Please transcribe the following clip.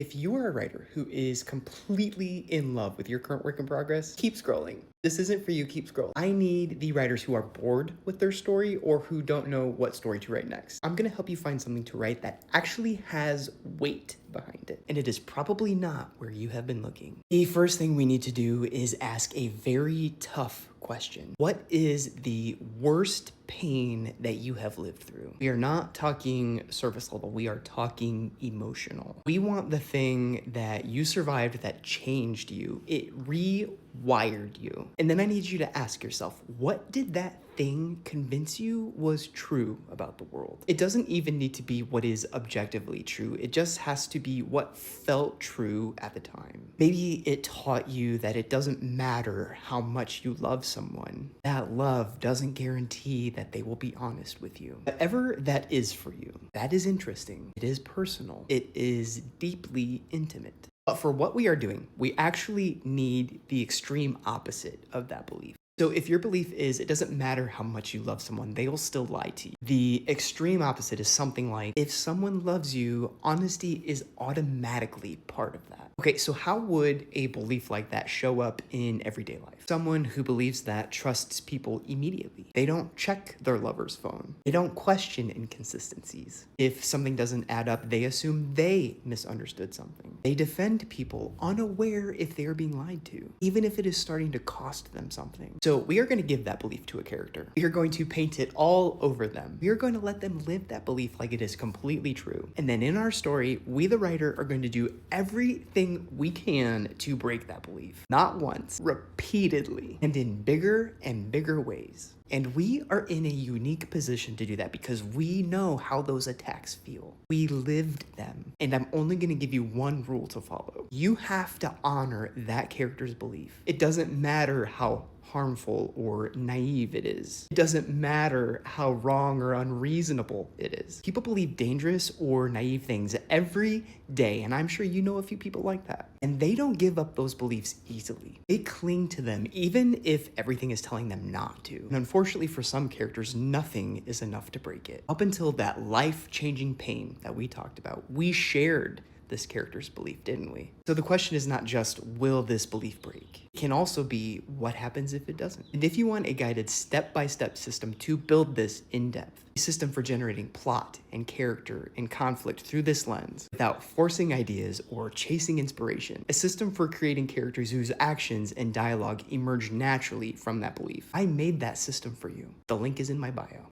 If you are a writer who is completely in love with your current work in progress, keep scrolling. This isn't for you, keep scrolling. I need the writers who are bored with their story or who don't know what story to write next. I'm gonna help you find something to write that actually has weight behind it. And it is probably not where you have been looking. The first thing we need to do is ask a very tough question. What is the worst pain that you have lived through? We are not talking surface level, we are talking emotional. We want the thing that you survived that changed you. It rewired you. And then I need you to ask yourself, what did that thing convince you was true about the world? It doesn't even need to be what is objectively true. It just has to be what felt true at the time. Maybe it taught you that it doesn't matter how much you love someone. That love doesn't guarantee that they will be honest with you. Whatever that is for you, that is interesting. It is personal. It is deeply intimate. But for what we are doing, we actually need the extreme opposite of that belief. So if your belief is it doesn't matter how much you love someone, they will still lie to you. The extreme opposite is something like if someone loves you, honesty is automatically part of that. Okay, so how would a belief like that show up in everyday life? Someone who believes that trusts people immediately. They don't check their lover's phone. They don't question inconsistencies. If something doesn't add up, they assume they misunderstood something. They defend people unaware if they are being lied to, even if it is starting to cost them something. So we are going to give that belief to a character. We are going to paint it all over them. We are going to let them live that belief like it is completely true. And then in our story, we the writer are going to do everything we can to break that belief. Not once, repeatedly, and in bigger and bigger ways. And we are in a unique position to do that because we know how those attacks feel. We lived them. And I'm only going to give you one rule to follow. You have to honor that character's belief. It doesn't matter how harmful or naive it is. It doesn't matter how wrong or unreasonable it is. People believe dangerous or naive things every day, and I'm sure you know a few people like that. And they don't give up those beliefs easily. They cling to them even if everything is telling them not to. And unfortunately for some characters, nothing is enough to break it. Up until that life-changing pain that we talked about, we shared this character's belief, didn't we? So the question is not just, will this belief break? It can also be, what happens if it doesn't? And if you want a guided step-by-step system to build this in depth, a system for generating plot and character and conflict through this lens, without forcing ideas or chasing inspiration, a system for creating characters whose actions and dialogue emerge naturally from that belief, I made that system for you. The link is in my bio.